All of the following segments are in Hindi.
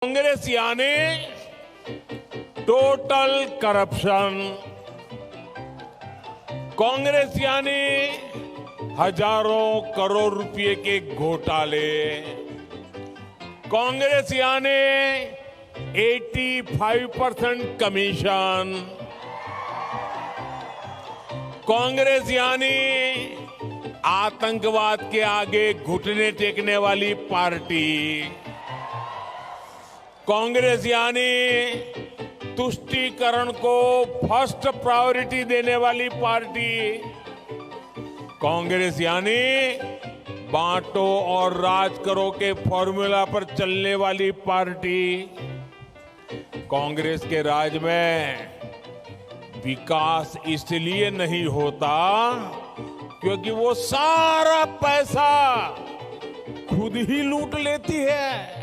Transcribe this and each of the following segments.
कांग्रेस यानी टोटल करप्शन, कांग्रेस यानी हजारों करोड़ रुपए के घोटाले, कांग्रेस यानी 85% कमीशन, कांग्रेस यानी आतंकवाद के आगे घुटने टेकने वाली पार्टी, कांग्रेस यानी तुष्टीकरण को फर्स्ट प्रायोरिटी देने वाली पार्टी, कांग्रेस यानी बांटो और राज करो के फॉर्मूला पर चलने वाली पार्टी। कांग्रेस के राज में विकास इसलिए नहीं होता क्योंकि वो सारा पैसा खुद ही लूट लेती है।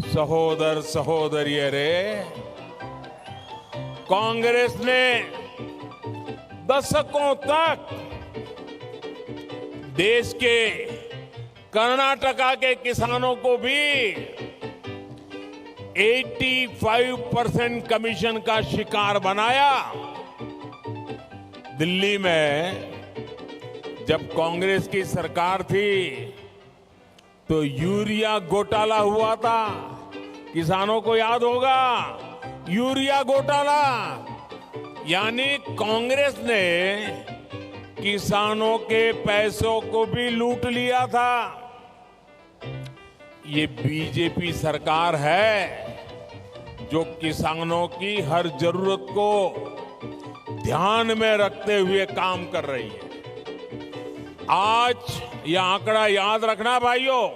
सहोदर सहोदरिये रे, कांग्रेस ने दशकों तक देश के कर्नाटका के किसानों को भी 85% कमीशन का शिकार बनाया। दिल्ली में जब कांग्रेस की सरकार थी तो यूरिया घोटाला हुआ था, किसानों को याद होगा यूरिया घोटाला, यानी कांग्रेस ने किसानों के पैसों को भी लूट लिया था। ये बीजेपी सरकार है जो किसानों की हर जरूरत को ध्यान में रखते हुए काम कर रही है। आज यह आंकड़ा याद रखना भाइयों,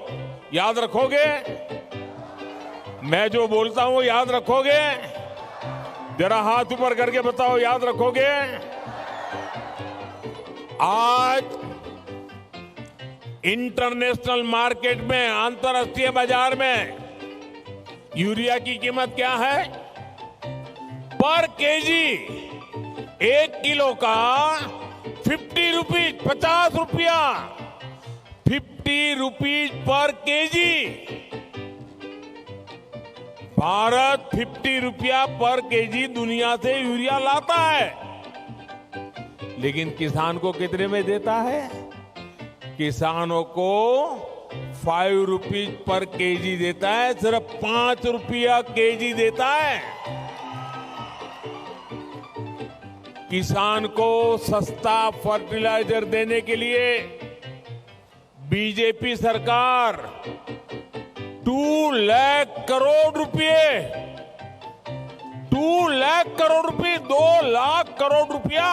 याद रखोगे? मैं जो बोलता हूं याद रखोगे? जरा हाथ ऊपर करके बताओ, याद रखोगे? आज इंटरनेशनल मार्केट में, अंतर्राष्ट्रीय बाजार में यूरिया की कीमत क्या है? पर केजी 1 किलो का 50 रुपीज, 50 रुपया, 50 रुपीज पर केजी। भारत 50 रुपया पर केजी दुनिया से यूरिया लाता है, लेकिन किसान को कितने में देता है? किसानों को 5 रुपीज पर केजी देता है, सिर्फ 5 रुपया केजी देता है। किसान को सस्ता फर्टिलाइजर देने के लिए बीजेपी सरकार 2 लाख करोड़ रुपए, 2 लाख करोड़ रुपए, 2 लाख करोड़ रुपया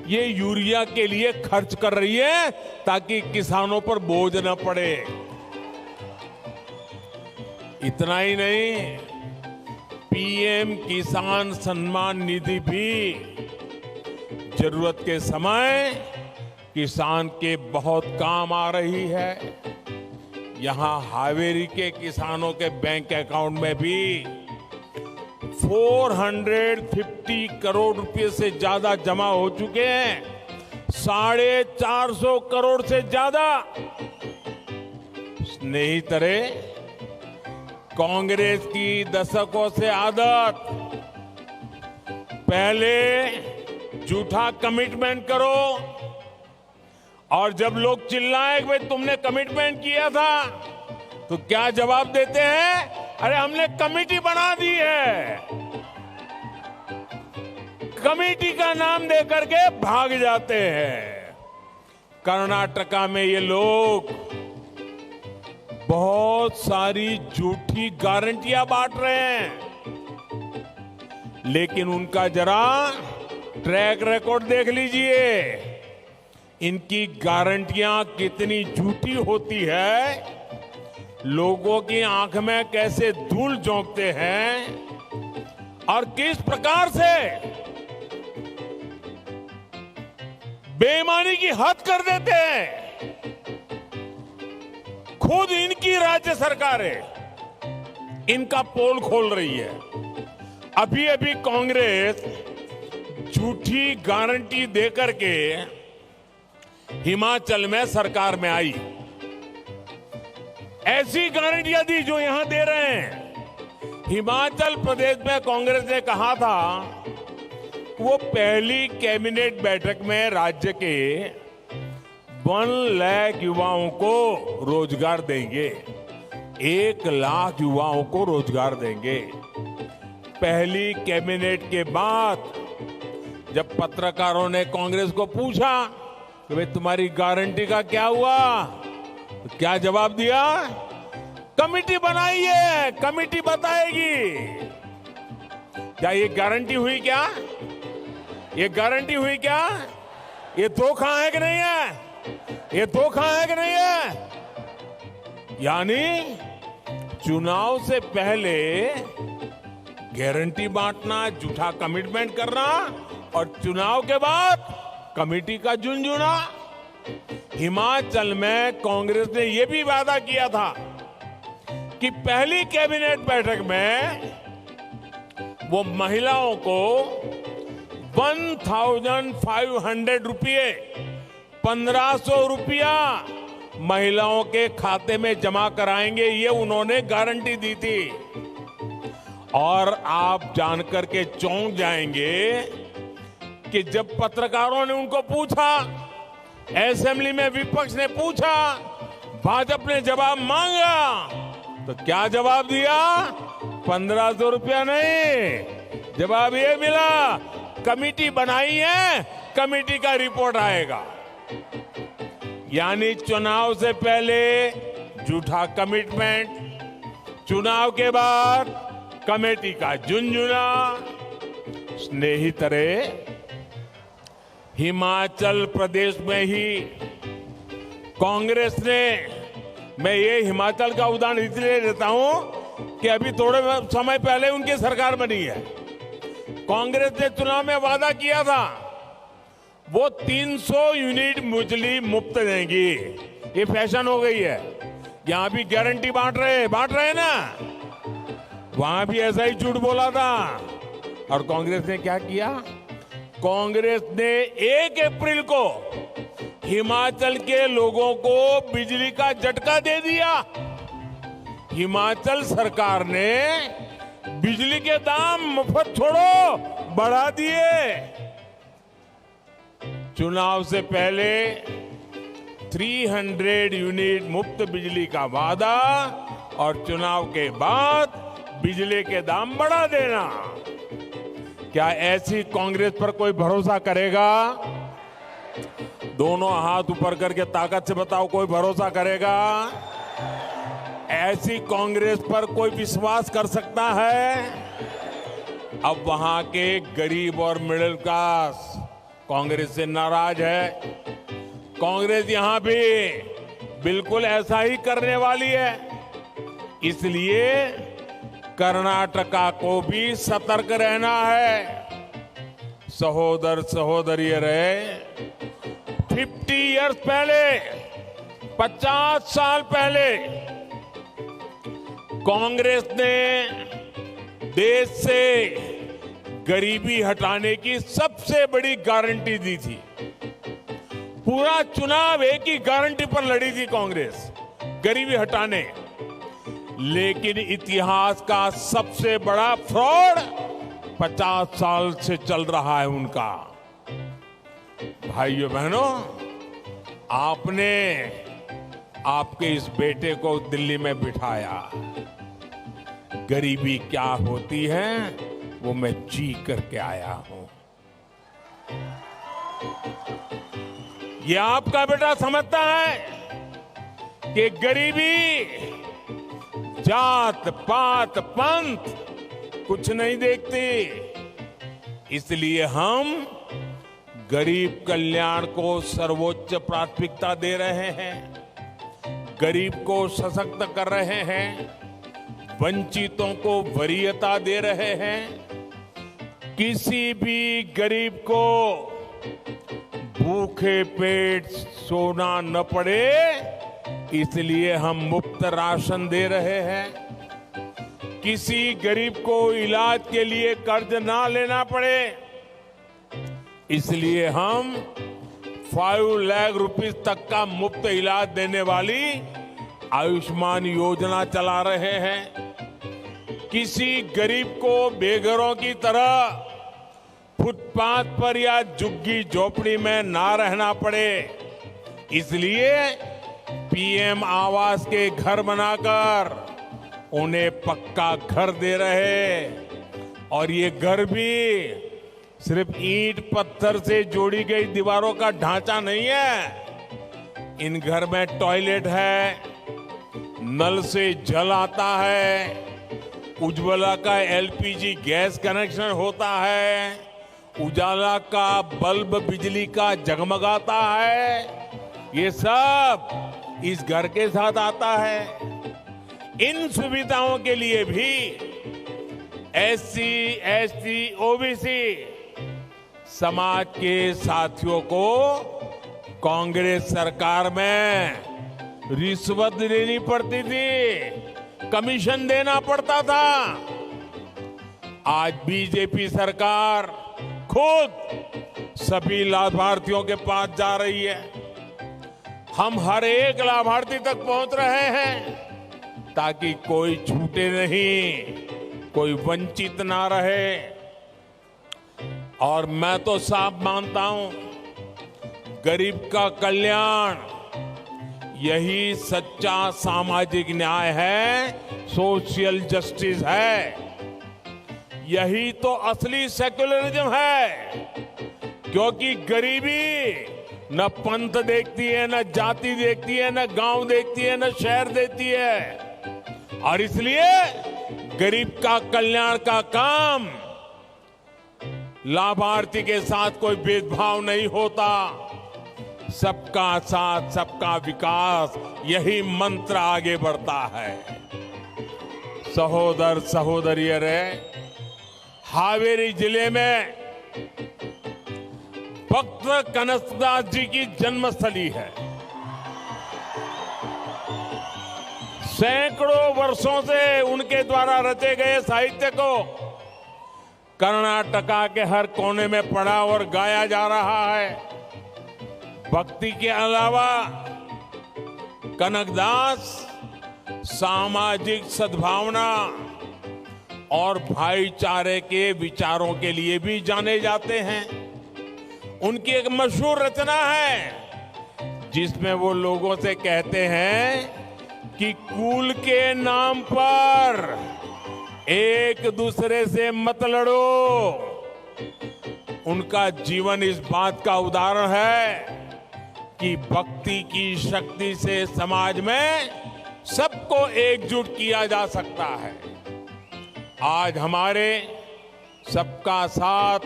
ये यूरिया के लिए खर्च कर रही है ताकि किसानों पर बोझ न पड़े। इतना ही नहीं, पीएम किसान सम्मान निधि भी जरूरत के समय किसान के बहुत काम आ रही है। यहां हावेरी के किसानों के बैंक अकाउंट में भी 450 करोड़ रुपए से ज्यादा जमा हो चुके हैं, 450 करोड़ से ज्यादा। स्नेहितरे, कांग्रेस की दशकों से आदत, पहले झूठा कमिटमेंट करो और जब लोग चिल्लाए कि भाई तुमने कमिटमेंट किया था, तो क्या जवाब देते हैं? अरे हमने कमेटी बना दी है। कमेटी का नाम देकर के भाग जाते हैं। कर्नाटका में ये लोग बहुत सारी झूठी गारंटियां बांट रहे हैं, लेकिन उनका जरा ट्रैक रिकॉर्ड देख लीजिए। इनकी गारंटियां कितनी झूठी होती है, लोगों की आंख में कैसे धूल झोंकते हैं और किस प्रकार से बेईमानी की हद कर देते हैं। खुद इनकी राज्य सरकारें इनका पोल खोल रही है। अभी अभी कांग्रेस झूठी गारंटी देकर के हिमाचल में सरकार में आई ऐसी गारंटियां दी जो यहां दे रहे हैं। हिमाचल प्रदेश में कांग्रेस ने कहा था वो पहली कैबिनेट बैठक में राज्य के 1 लाख युवाओं को रोजगार देंगे, 1 लाख युवाओं को रोजगार देंगे। पहली कैबिनेट के बाद जब पत्रकारों ने कांग्रेस को पूछा कि भाई तुम्हारी गारंटी का क्या हुआ, तो क्या जवाब दिया? कमेटी बनाई है, कमेटी बताएगी। क्या ये गारंटी हुई? क्या ये गारंटी हुई? क्या ये धोखा है कि नहीं है? ये धोखा है कि नहीं है? यानी चुनाव से पहले गारंटी बांटना, झूठा कमिटमेंट करना और चुनाव के बाद कमेटी का झुनझुना। हिमाचल में कांग्रेस ने यह भी वादा किया था कि पहली कैबिनेट बैठक में वो महिलाओं को 1,500 रुपये, 1,500 रुपया महिलाओं के खाते में जमा कराएंगे, ये उन्होंने गारंटी दी थी। और आप जानकर के चौंक जाएंगे कि जब पत्रकारों ने उनको पूछा, असेंबली में विपक्ष ने पूछा, भाजपा ने जवाब मांगा, तो क्या जवाब दिया? 1,500 रुपया नहीं, जवाब ये मिला कमेटी बनाई है, कमेटी का रिपोर्ट आएगा। यानी चुनाव से पहले झूठा कमिटमेंट, चुनाव के बाद कमेटी का झुनझुना। स्नेहितरे, हिमाचल प्रदेश में ही कांग्रेस ने, मैं ये हिमाचल का उदाहरण इसलिए देता हूं कि अभी थोड़े समय पहले उनकी सरकार बनी है। कांग्रेस ने चुनाव में वादा किया था वो 300 यूनिट बिजली मुफ्त देंगी। ये फैशन हो गई है, यहां भी गारंटी बांट रहे ना, वहां भी ऐसा ही झूठ बोला था। और कांग्रेस ने क्या किया? कांग्रेस ने 1 अप्रैल को हिमाचल के लोगों को बिजली का झटका दे दिया। हिमाचल सरकार ने बिजली के दाम मुफ्त छोड़ो बढ़ा दिए। चुनाव से पहले 300 यूनिट मुफ्त बिजली का वादा और चुनाव के बाद बिजली के दाम बढ़ा देना। क्या ऐसी कांग्रेस पर कोई भरोसा करेगा? दोनों हाथ ऊपर करके ताकत से बताओ, कोई भरोसा करेगा? ऐसी कांग्रेस पर कोई विश्वास कर सकता है? अब वहां के गरीब और मिडिल क्लास कांग्रेस से नाराज है। कांग्रेस यहां भी बिल्कुल ऐसा ही करने वाली है। इसलिए कर्नाटका को भी सतर्क रहना है। सहोदर सहोदरियों रहे, 50 इयर्स पहले, 50 साल पहले कांग्रेस ने देश से गरीबी हटाने की सबसे बड़ी गारंटी दी थी। पूरा चुनाव एक ही गारंटी पर लड़ी थी कांग्रेस, गरीबी हटाने। लेकिन इतिहास का सबसे बड़ा फ्रॉड 50 साल से चल रहा है उनका। भाइयों बहनों, आपने आपके इस बेटे को दिल्ली में बिठाया। गरीबी क्या होती है वो मैं जी करके आया हूं। ये आपका बेटा समझता है कि गरीबी जात पात पंथ कुछ नहीं देखती। इसलिए हम गरीब कल्याण को सर्वोच्च प्राथमिकता दे रहे हैं, गरीब को सशक्त कर रहे हैं, वंचितों को वरीयता दे रहे हैं। किसी भी गरीब को भूखे पेट सोना न पड़े, इसलिए हम मुफ्त राशन दे रहे हैं। किसी गरीब को इलाज के लिए कर्ज ना लेना पड़े, इसलिए हम 5 लाख रुपए तक का मुफ्त इलाज देने वाली आयुष्मान योजना चला रहे हैं। किसी गरीब को बेघरों की तरह फुटपाथ पर या झुग्गी झोपड़ी में ना रहना पड़े, इसलिए पीएम आवास के घर बनाकर उन्हें पक्का घर दे रहे। और ये घर भी सिर्फ ईंट पत्थर से जोड़ी गई दीवारों का ढांचा नहीं है। इन घर में टॉयलेट है, नल से जल आता है, उज्ज्वला का एलपीजी गैस कनेक्शन होता है, उजाला का बल्ब बिजली का जगमगाता है। ये सब इस घर के साथ आता है। इन सुविधाओं के लिए भी एससी, एसटी, ओबीसी समाज के साथियों को कांग्रेस सरकार में रिश्वत लेनी पड़ती थी, कमीशन देना पड़ता था। आज बीजेपी सरकार खुद सभी लाभार्थियों के पास जा रही है। हम हर एक लाभार्थी तक पहुंच रहे हैं ताकि कोई छूटे नहीं, कोई वंचित ना रहे। और मैं तो साफ मानता हूं, गरीब का कल्याण यही सच्चा सामाजिक न्याय है, सोशल जस्टिस है। यही तो असली सेक्युलरिज्म है, क्योंकि गरीबी न पंथ देखती है, न जाति देखती है, न गांव देखती है, न शहर देखती है। और इसलिए गरीब का कल्याण का काम, लाभार्थी के साथ कोई भेदभाव नहीं होता। सबका साथ, सबका विकास, यही मंत्र आगे बढ़ता है। सहोदर सहोदरियों रे, हावेरी जिले में भक्त कनकदास जी की जन्मस्थली है। सैकड़ों वर्षों से उनके द्वारा रचे गए साहित्य को कर्नाटका के हर कोने में पढ़ा और गाया जा रहा है। भक्ति के अलावा कनकदास सामाजिक सद्भावना और भाईचारे के विचारों के लिए भी जाने जाते हैं। उनकी एक मशहूर रचना है जिसमें वो लोगों से कहते हैं कि कुल के नाम पर एक दूसरे से मत लड़ो। उनका जीवन इस बात का उदाहरण है कि भक्ति की शक्ति से समाज में सबको एकजुट किया जा सकता है। आज हमारे सबका साथ,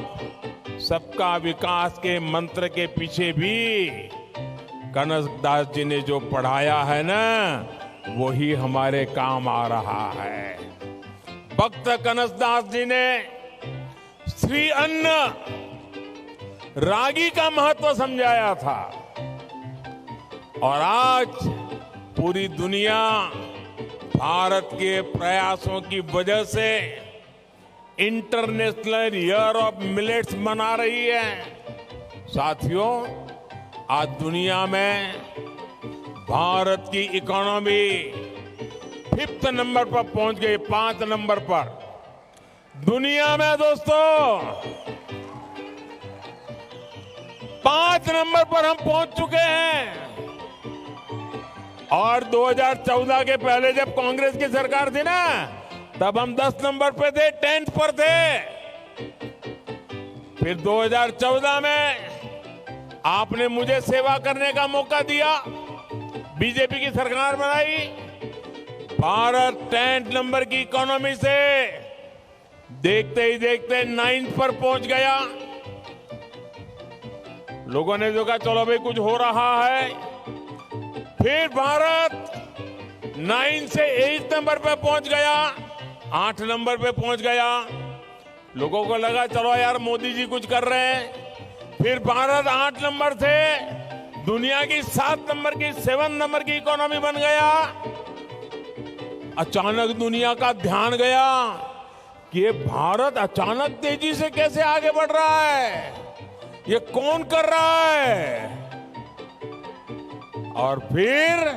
सबका विकास के मंत्र के पीछे भी कनकदास जी ने जो पढ़ाया है ना, वही हमारे काम आ रहा है। भक्त कनकदास जी ने श्री अन्न, रागी का महत्व समझाया था। और आज पूरी दुनिया भारत के प्रयासों की वजह से इंटरनेशनल ईयर ऑफ मिलेट्स मना रही है। साथियों, आज दुनिया में भारत की इकोनॉमी 5th नंबर पर पहुंच गई, 5 नंबर पर दुनिया में। दोस्तों, 5 नंबर पर हम पहुंच चुके हैं। और 2014 के पहले जब कांग्रेस की सरकार थी ना, तब हम 10 नंबर पे थे, 10th पर थे। फिर 2014 में आपने मुझे सेवा करने का मौका दिया, बीजेपी की सरकार बनाई। भारत 10th नंबर की इकोनॉमी से देखते ही देखते 9th पर पहुंच गया। लोगों ने देखा चलो भाई कुछ हो रहा है। फिर भारत 9 से 8 नंबर पे पहुंच गया, 8 नंबर पे पहुंच गया। लोगों को लगा चलो यार मोदी जी कुछ कर रहे हैं। फिर भारत 8 नंबर से दुनिया की 7 नंबर की 7 नंबर की इकोनॉमी बन गया। अचानक दुनिया का ध्यान गया कि ये भारत अचानक तेजी से कैसे आगे बढ़ रहा है, ये कौन कर रहा है। और फिर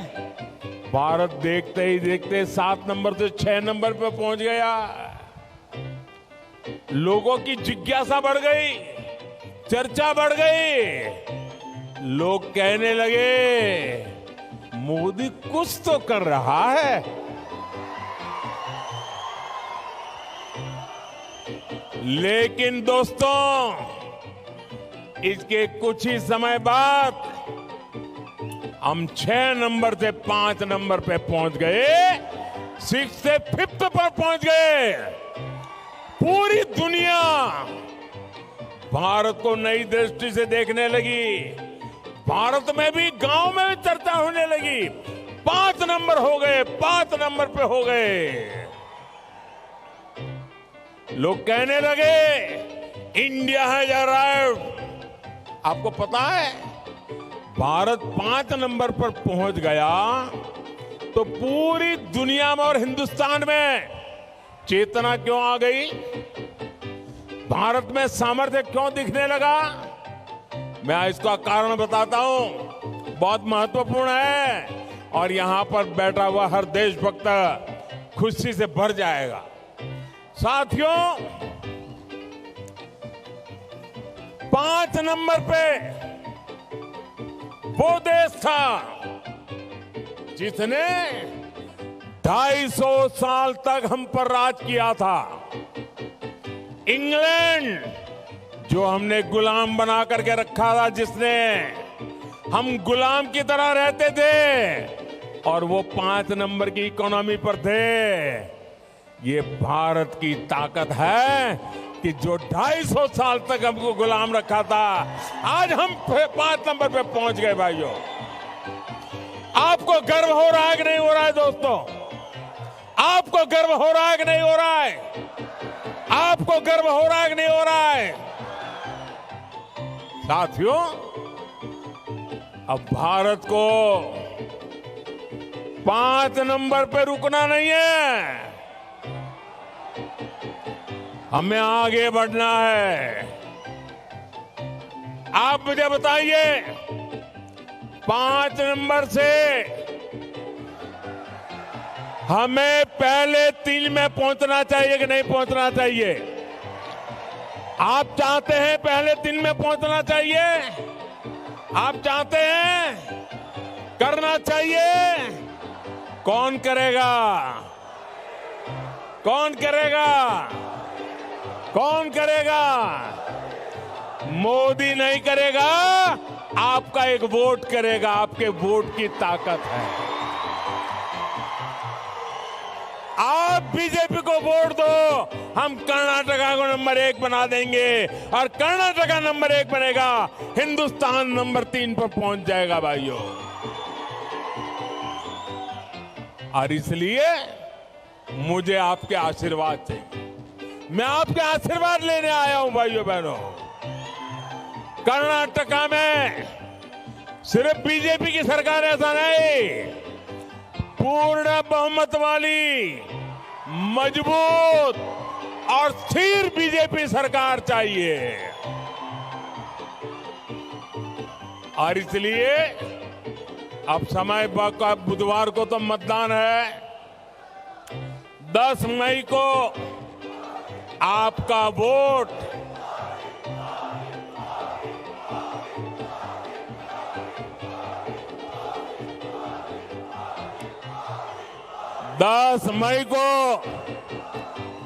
भारत देखते ही देखते 7 नंबर से 6 नंबर पे पहुंच गया। लोगों की जिज्ञासा बढ़ गई, चर्चा बढ़ गई। लोग कहने लगे मोदी कुछ तो कर रहा है। लेकिन दोस्तों, इसके कुछ ही समय बाद हम 6 नंबर से 5 नंबर पे पहुंच गए, 6 से 5th पर पहुंच गए। पूरी दुनिया भारत को नई दृष्टि से देखने लगी। भारत में भी, गांव में भी चर्चा होने लगी। 5 नंबर हो गए, 5 नंबर पे हो गए। लोग कहने लगे इंडिया हैज अराइव्ड। आपको पता है, भारत 5 नंबर पर पहुंच गया तो पूरी दुनिया में और हिंदुस्तान में चेतना क्यों आ गई? भारत में सामर्थ्य क्यों दिखने लगा? मैं इसका कारण बताता हूं, बहुत महत्वपूर्ण है और यहां पर बैठा हुआ हर देशभक्त खुशी से भर जाएगा। साथियों, 5 नंबर पे वो देश था जिसने 250 साल तक हम पर राज किया था। इंग्लैंड, जो हमने गुलाम बना करके रखा था, जिसने हम गुलाम की तरह रहते थे और वो 5 नंबर की इकोनॉमी पर थे। ये भारत की ताकत है कि जो 250 साल तक हमको गुलाम रखा था, आज हम 5 नंबर पे पहुंच गए। भाइयों, आपको गर्व हो रहा है कि नहीं हो रहा है? दोस्तों, आपको गर्व हो रहा है कि नहीं हो रहा है? आपको गर्व हो रहा है कि नहीं हो रहा है? साथियों, अब भारत को 5 नंबर पे रुकना नहीं है, हमें आगे बढ़ना है। आप मुझे बताइए, 5 नंबर से हमें पहले 3 में पहुंचना चाहिए कि नहीं पहुंचना चाहिए? आप चाहते हैं पहले 3 में पहुंचना चाहिए? आप चाहते हैं? करना चाहिए? कौन करेगा? कौन करेगा? कौन करेगा? मोदी नहीं करेगा, आपका एक वोट करेगा। आपके वोट की ताकत है। आप बीजेपी को वोट दो, हम कर्नाटका को नंबर 1 बना देंगे और कर्नाटका नंबर 1 बनेगा, हिंदुस्तान नंबर 3 पर पहुंच जाएगा। भाइयों, और इसलिए मुझे आपके आशीर्वाद चाहिए। मैं आपके आशीर्वाद लेने आया हूं भाइयों बहनों। कर्नाटका में सिर्फ बीजेपी की सरकार ऐसा नहीं, पूर्ण बहुमत वाली मजबूत और स्थिर बीजेपी सरकार चाहिए। और इसलिए अब समय का बुधवार को तो मतदान है, 10 मई को आपका वोट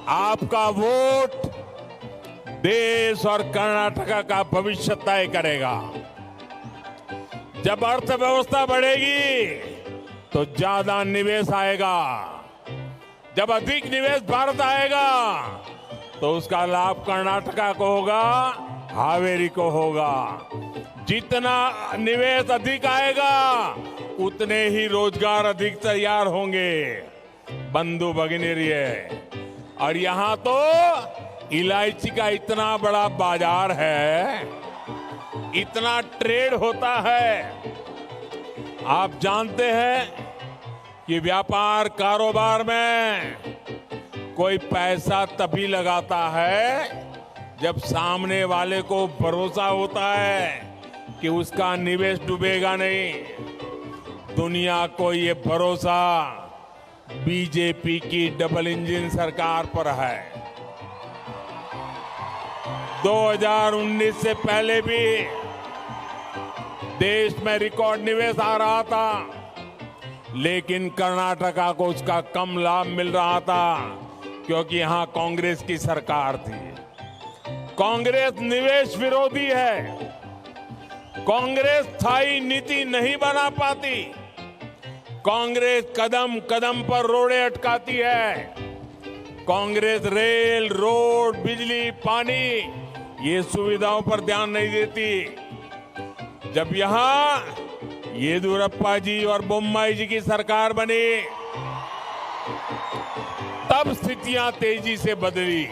आपका वोट देश और कर्नाटका का भविष्य तय करेगा। जब अर्थव्यवस्था बढ़ेगी तो ज्यादा निवेश आएगा। जब अधिक निवेश भारत आएगा तो उसका लाभ कर्नाटका को होगा, हावेरी को होगा। जितना निवेश अधिक आएगा उतने ही रोजगार अधिक तैयार होंगे। बंधु भगिनीरिये, और यहां तो इलायची का इतना बड़ा बाजार है, इतना ट्रेड होता है। आप जानते हैं कि व्यापार कारोबार में कोई पैसा तभी लगाता है जब सामने वाले को भरोसा होता है कि उसका निवेश डूबेगा नहीं। दुनिया को ये भरोसा बीजेपी की डबल इंजन सरकार पर है। 2019 से पहले भी देश में रिकॉर्ड निवेश आ रहा था, लेकिन कर्नाटका को उसका कम लाभ मिल रहा था क्योंकि यहां कांग्रेस की सरकार थी। कांग्रेस निवेश विरोधी है। कांग्रेस स्थायी नीति नहीं बना पाती। कांग्रेस कदम कदम पर रोड़े अटकाती है। कांग्रेस रेल, रोड, बिजली, पानी ये सुविधाओं पर ध्यान नहीं देती। जब यहां येदियुरप्पा जी और बोम्मई जी की सरकार बनी, तब स्थितियां तेजी से बदली।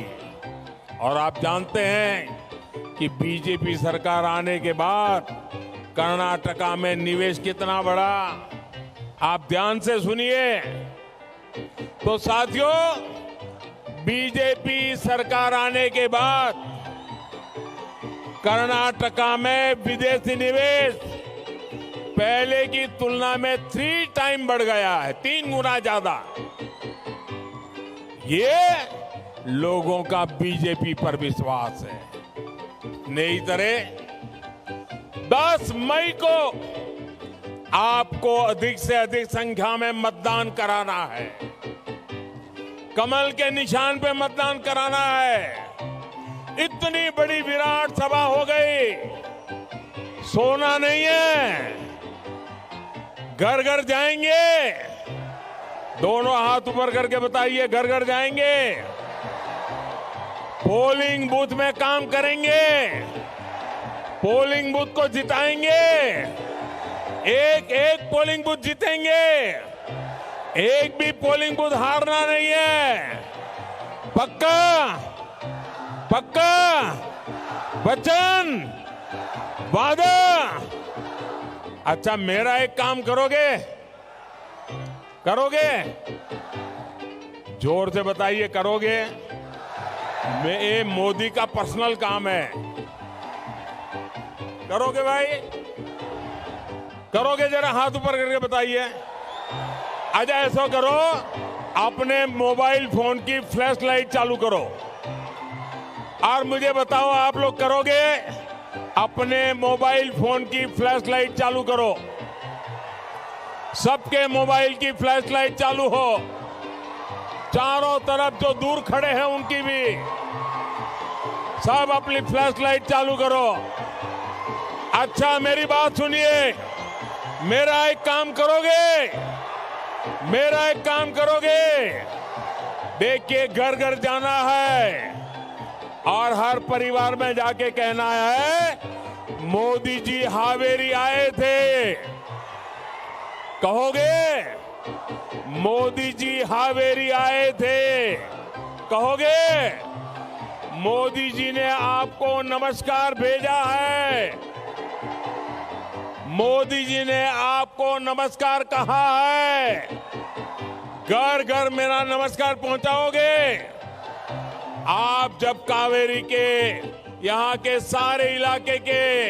और आप जानते हैं कि बीजेपी सरकार आने के बाद कर्नाटका में निवेश कितना बढ़ा। आप ध्यान से सुनिए। तो साथियों, बीजेपी सरकार आने के बाद कर्नाटका में विदेशी निवेश पहले की तुलना में 3 टाइम बढ़ गया है, 3 गुना ज्यादा। ये लोगों का बीजेपी पर विश्वास है। स्नेहितरे, 10 मई को आपको अधिक से अधिक संख्या में मतदान कराना है। कमल के निशान पे मतदान कराना है। इतनी बड़ी विराट सभा हो गई, सोना नहीं है। घर घर जाएंगे। दोनों हाथ ऊपर करके बताइए, घर घर जाएंगे। पोलिंग बूथ में काम करेंगे। पोलिंग बूथ को जिताएंगे। एक एक पोलिंग बूथ जीतेंगे। एक भी पोलिंग बूथ हारना नहीं है। पक्का? पक्का? वचन? वादा? अच्छा, मेरा एक काम करोगे? करोगे? जोर से बताइए, करोगे? ये मोदी का पर्सनल काम है। करोगे भाई? करोगे? जरा हाथ ऊपर करके बताइए। अच्छा, ऐसा करो, अपने मोबाइल फोन की फ्लैश लाइट चालू करो और मुझे बताओ, आप लोग करोगे? अपने मोबाइल फोन की फ्लैश लाइट चालू करो। सबके मोबाइल की फ्लैश लाइट चालू हो। चारों तरफ जो दूर खड़े हैं उनकी भी, सब अपनी फ्लैश लाइट चालू करो। अच्छा, मेरी बात सुनिए। मेरा एक काम करोगे? मेरा एक काम करोगे? देखिए, घर घर जाना है और हर परिवार में जाके कहना है, मोदी जी हावेरी आए थे। कहोगे? मोदी जी हावेरी आए थे। कहोगे? मोदी जी ने आपको नमस्कार भेजा है। मोदी जी ने आपको नमस्कार कहा है। घर घर मेरा नमस्कार पहुंचाओगे? आप जब कावेरी के यहाँ के सारे इलाके के,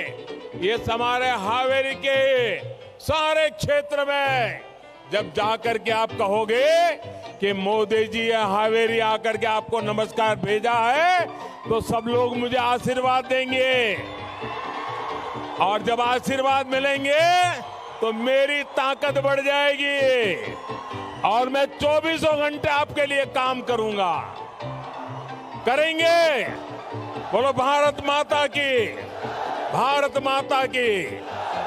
ये हमारे हावेरी के सारे क्षेत्र में जब जाकर के आप कहोगे कि मोदी जी हावेरी आकर के आपको नमस्कार भेजा है, तो सब लोग मुझे आशीर्वाद देंगे। और जब आशीर्वाद मिलेंगे तो मेरी ताकत बढ़ जाएगी और मैं 24 घंटे आपके लिए काम करूंगा। करेंगे? बोलो भारत माता की, भारत माता की,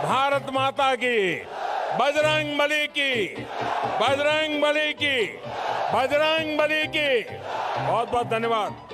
भारत माता की, बजरंग बली की, बजरंग बली की, बजरंग बली की। बहुत बहुत धन्यवाद।